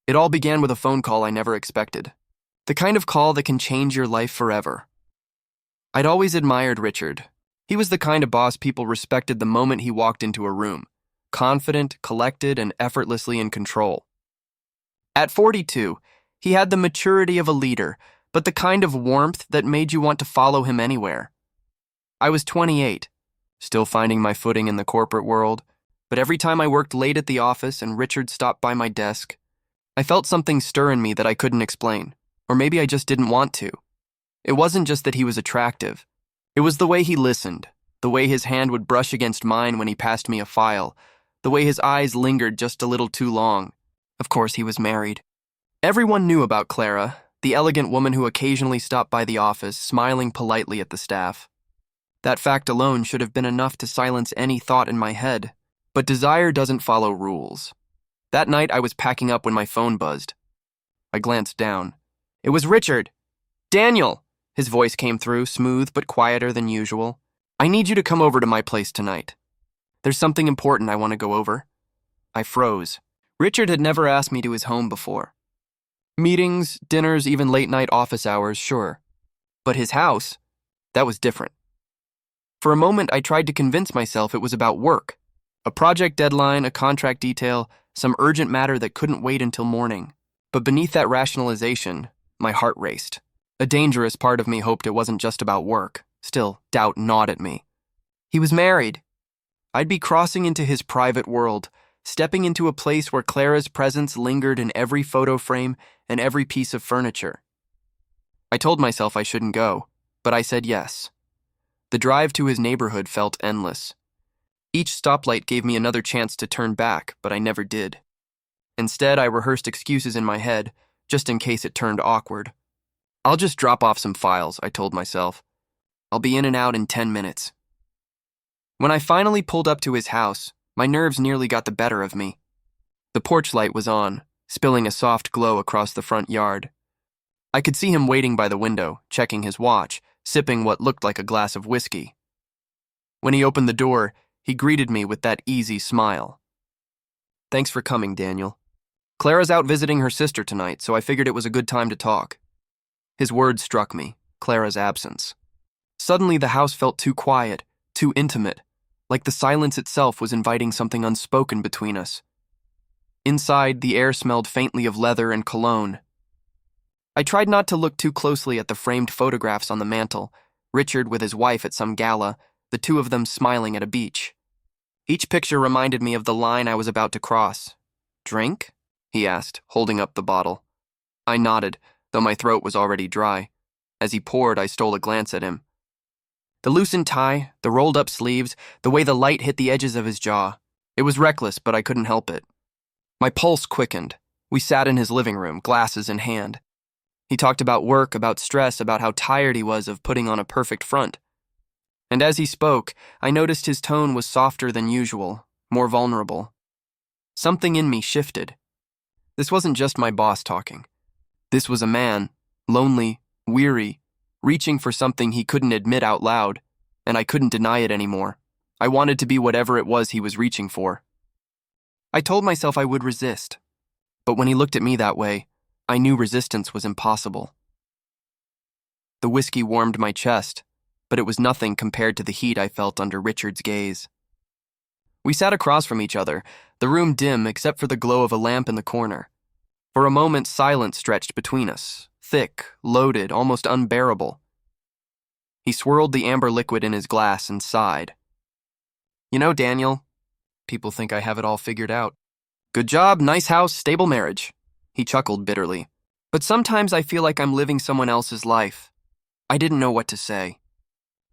It all began with a phone call I never expected. The kind of call that can change your life forever. I'd always admired Richard. He was the kind of boss people respected the moment he walked into a room. Confident, collected, and effortlessly in control. At 42, he had the maturity of a leader, but the kind of warmth that made you want to follow him anywhere. I was 28, still finding my footing in the corporate world, but every time I worked late at the office and Richard stopped by my desk, I felt something stir in me that I couldn't explain, or maybe I just didn't want to. It wasn't just that he was attractive. It was the way he listened, the way his hand would brush against mine when he passed me a file, the way his eyes lingered just a little too long. Of course, he was married. Everyone knew about Clara, the elegant woman who occasionally stopped by the office, smiling politely at the staff. That fact alone should have been enough to silence any thought in my head, but desire doesn't follow rules. That night, I was packing up when my phone buzzed. I glanced down. It was Richard. "Daniel!" His voice came through, smooth but quieter than usual. "I need you to come over to my place tonight. There's something important I want to go over." I froze. Richard had never asked me to his home before. Meetings, dinners, even late-night office hours, sure. But his house, that was different. For a moment, I tried to convince myself it was about work. A project deadline, a contract detail, some urgent matter that couldn't wait until morning. But beneath that rationalization, my heart raced. A dangerous part of me hoped it wasn't just about work. Still, doubt gnawed at me. He was married. I'd be crossing into his private world, stepping into a place where Clara's presence lingered in every photo frame and every piece of furniture. I told myself I shouldn't go, but I said yes. The drive to his neighborhood felt endless. Each stoplight gave me another chance to turn back, but I never did. Instead, I rehearsed excuses in my head, just in case it turned awkward. "I'll just drop off some files," I told myself. "I'll be in and out in 10 minutes. When I finally pulled up to his house, my nerves nearly got the better of me. The porch light was on, spilling a soft glow across the front yard. I could see him waiting by the window, checking his watch, sipping what looked like a glass of whiskey. When he opened the door, he greeted me with that easy smile. "Thanks for coming, Daniel. Clara's out visiting her sister tonight, so I figured it was a good time to talk." His words struck me, Clara's absence. Suddenly the house felt too quiet, too intimate, like the silence itself was inviting something unspoken between us. Inside, the air smelled faintly of leather and cologne. I tried not to look too closely at the framed photographs on the mantel, Richard with his wife at some gala, the two of them smiling at a beach. Each picture reminded me of the line I was about to cross. "Drink?" he asked, holding up the bottle. I nodded, though my throat was already dry. As he poured, I stole a glance at him. The loosened tie, the rolled-up sleeves, the way the light hit the edges of his jaw. It was reckless, but I couldn't help it. My pulse quickened. We sat in his living room, glasses in hand. He talked about work, about stress, about how tired he was of putting on a perfect front. And as he spoke, I noticed his tone was softer than usual, more vulnerable. Something in me shifted. This wasn't just my boss talking. This was a man, lonely, weary, reaching for something he couldn't admit out loud, and I couldn't deny it anymore. I wanted to be whatever it was he was reaching for. I told myself I would resist, but when he looked at me that way, I knew resistance was impossible. The whiskey warmed my chest, but it was nothing compared to the heat I felt under Richard's gaze. We sat across from each other, the room dim except for the glow of a lamp in the corner. For a moment, silence stretched between us, thick, loaded, almost unbearable. He swirled the amber liquid in his glass and sighed. "You know, Daniel, people think I have it all figured out. Good job, nice house, stable marriage." He chuckled bitterly. "But sometimes I feel like I'm living someone else's life." I didn't know what to say.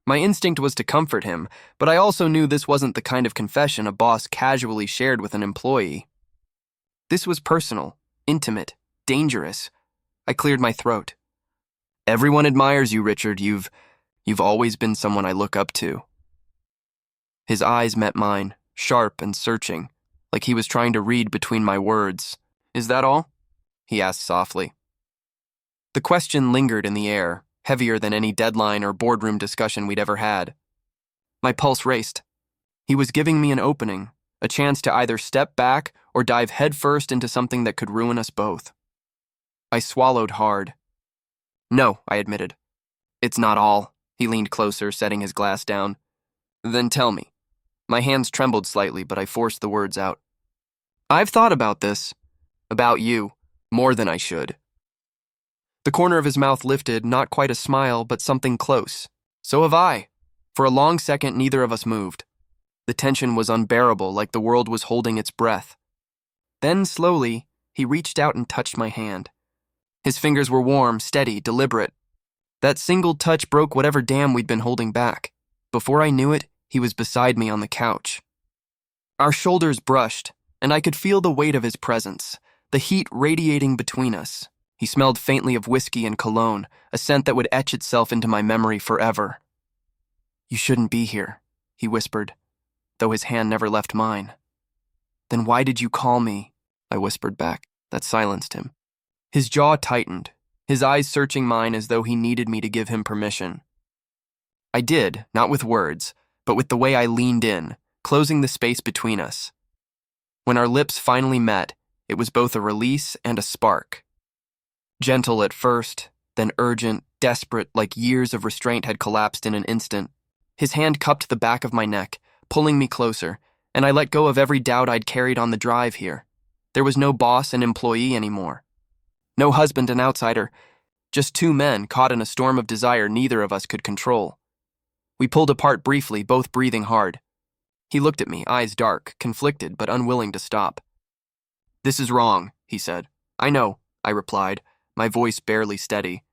My instinct was to comfort him, but I also knew this wasn't the kind of confession a boss casually shared with an employee. This was personal, intimate, dangerous. I cleared my throat. "Everyone admires you, Richard. You've always been someone I look up to." His eyes met mine, sharp and searching, like he was trying to read between my words. "Is that all?" he asked softly. The question lingered in the air, heavier than any deadline or boardroom discussion we'd ever had. My pulse raced. He was giving me an opening, a chance to either step back or dive headfirst into something that could ruin us both. I swallowed hard. No, I admitted. It's not all. He leaned closer, setting his glass down. Then tell me. My hands trembled slightly, but I forced the words out. I've thought about this. About you. More than I should. The corner of his mouth lifted, not quite a smile, but something close. So have I. For a long second, neither of us moved. The tension was unbearable, like the world was holding its breath. Then, slowly, he reached out and touched my hand. His fingers were warm, steady, deliberate. That single touch broke whatever dam we'd been holding back. Before I knew it, he was beside me on the couch. Our shoulders brushed, and I could feel the weight of his presence, the heat radiating between us. He smelled faintly of whiskey and cologne, a scent that would etch itself into my memory forever. You shouldn't be here, he whispered, though his hand never left mine. Then why did you call me? I whispered back. That silenced him. His jaw tightened, his eyes searching mine as though he needed me to give him permission. I did, not with words, but with the way I leaned in, closing the space between us. When our lips finally met, it was both a release and a spark. Gentle at first, then urgent, desperate, like years of restraint had collapsed in an instant. His hand cupped the back of my neck, pulling me closer, and I let go of every doubt I'd carried on the drive here. There was no boss and employee anymore. No husband and outsider, just two men caught in a storm of desire neither of us could control. We pulled apart briefly, both breathing hard. He looked at me, eyes dark, conflicted but unwilling to stop. This is wrong, he said. I know, I replied, my voice barely steady.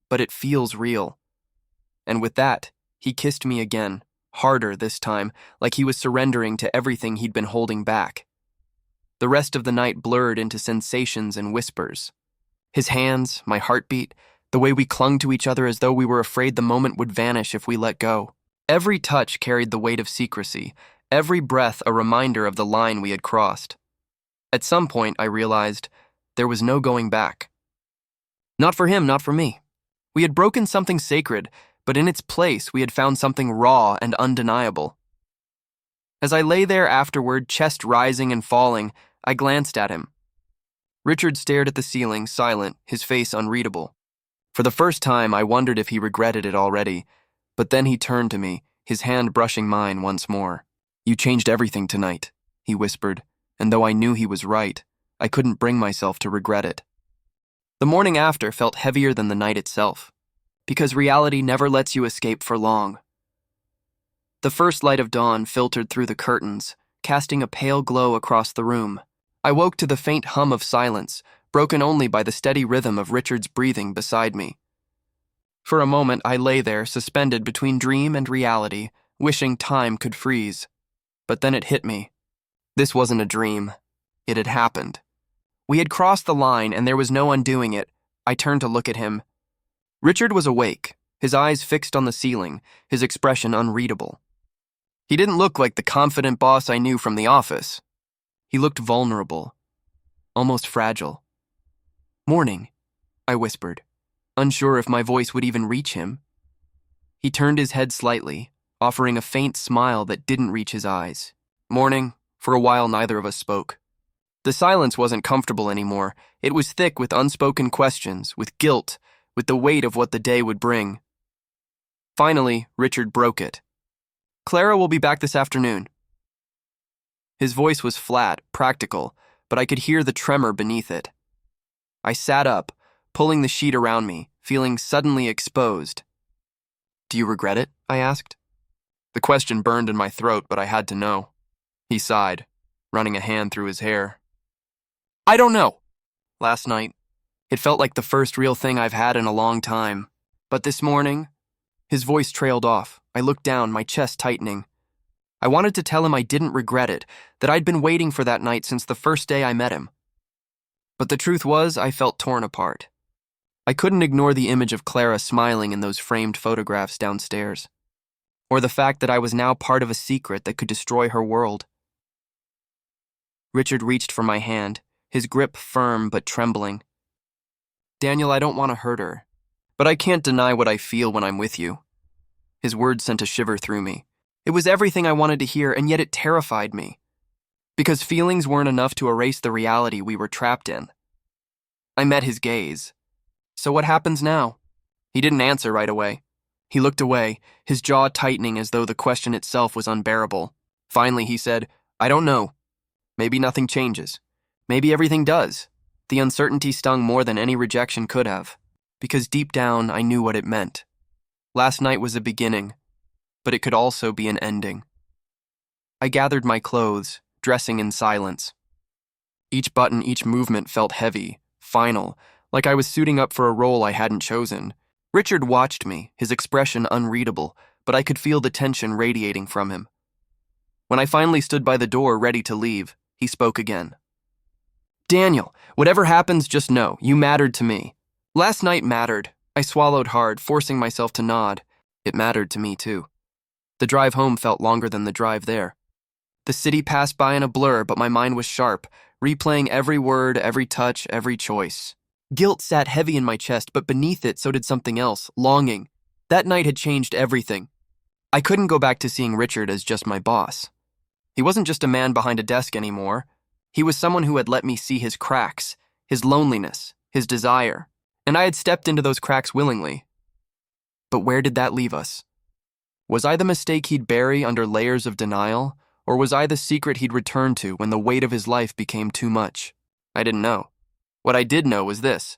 But it feels real. And with that, he kissed me again, harder this time, like he was surrendering to everything he'd been holding back. The rest of the night blurred into sensations and whispers. His hands, my heartbeat, the way we clung to each other as though we were afraid the moment would vanish if we let go. Every touch carried the weight of secrecy, every breath a reminder of the line we had crossed. At some point, I realized there was no going back. Not for him, not for me. We had broken something sacred, but in its place we had found something raw and undeniable. As I lay there afterward, chest rising and falling, I glanced at him. Richard stared at the ceiling, silent, his face unreadable. For the first time, I wondered if he regretted it already, but then he turned to me, his hand brushing mine once more. You changed everything tonight, he whispered, and though I knew he was right, I couldn't bring myself to regret it. The morning after felt heavier than the night itself, because reality never lets you escape for long. The first light of dawn filtered through the curtains, casting a pale glow across the room. I woke to the faint hum of silence, broken only by the steady rhythm of Richard's breathing beside me. For a moment, I lay there, suspended between dream and reality, wishing time could freeze. But then it hit me. This wasn't a dream. It had happened. We had crossed the line, and there was no undoing it. I turned to look at him. Richard was awake, his eyes fixed on the ceiling, his expression unreadable. He didn't look like the confident boss I knew from the office. He looked vulnerable, almost fragile. Morning, I whispered, unsure if my voice would even reach him. He turned his head slightly, offering a faint smile that didn't reach his eyes. Morning. For a while, neither of us spoke. The silence wasn't comfortable anymore. It was thick with unspoken questions, with guilt, with the weight of what the day would bring. Finally, Richard broke it. Clara will be back this afternoon. His voice was flat, practical, but I could hear the tremor beneath it. I sat up, pulling the sheet around me, feeling suddenly exposed. Do you regret it? I asked. The question burned in my throat, but I had to know. He sighed, running a hand through his hair. I don't know. Last night, it felt like the first real thing I've had in a long time. But this morning, his voice trailed off. I looked down, my chest tightening. I wanted to tell him I didn't regret it, that I'd been waiting for that night since the first day I met him. But the truth was, I felt torn apart. I couldn't ignore the image of Clara smiling in those framed photographs downstairs, or the fact that I was now part of a secret that could destroy her world. Richard reached for my hand, his grip firm but trembling. Daniel, I don't want to hurt her, but I can't deny what I feel when I'm with you. His words sent a shiver through me. It was everything I wanted to hear, and yet it terrified me. because feelings weren't enough to erase the reality we were trapped in. I met his gaze. So what happens now? He didn't answer right away. He looked away, his jaw tightening as though the question itself was unbearable. Finally, he said, I don't know. Maybe nothing changes. Maybe everything does. The uncertainty stung more than any rejection could have, because deep down I knew what it meant. Last night was a beginning, but it could also be an ending. I gathered my clothes, dressing in silence. Each button, each movement felt heavy, final, like I was suiting up for a role I hadn't chosen. Richard watched me, his expression unreadable, but I could feel the tension radiating from him. When I finally stood by the door ready to leave, he spoke again. Daniel, whatever happens, just know, you mattered to me. Last night mattered. I swallowed hard, forcing myself to nod. It mattered to me, too. The drive home felt longer than the drive there. The city passed by in a blur, but my mind was sharp, replaying every word, every touch, every choice. Guilt sat heavy in my chest, but beneath it so did something else, longing. That night had changed everything. I couldn't go back to seeing Richard as just my boss. He wasn't just a man behind a desk anymore. He was someone who had let me see his cracks, his loneliness, his desire, and I had stepped into those cracks willingly. But where did that leave us? Was I the mistake he'd bury under layers of denial, or was I the secret he'd return to when the weight of his life became too much? I didn't know. What I did know was this.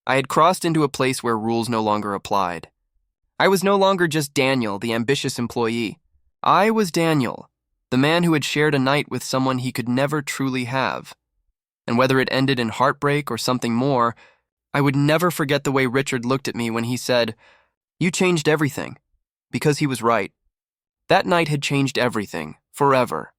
I had crossed into a place where rules no longer applied. I was no longer just Daniel, the ambitious employee. I was Daniel, the man who had shared a night with someone he could never truly have. And whether it ended in heartbreak or something more, I would never forget the way Richard looked at me when he said, "You changed everything," because he was right. That night had changed everything, forever.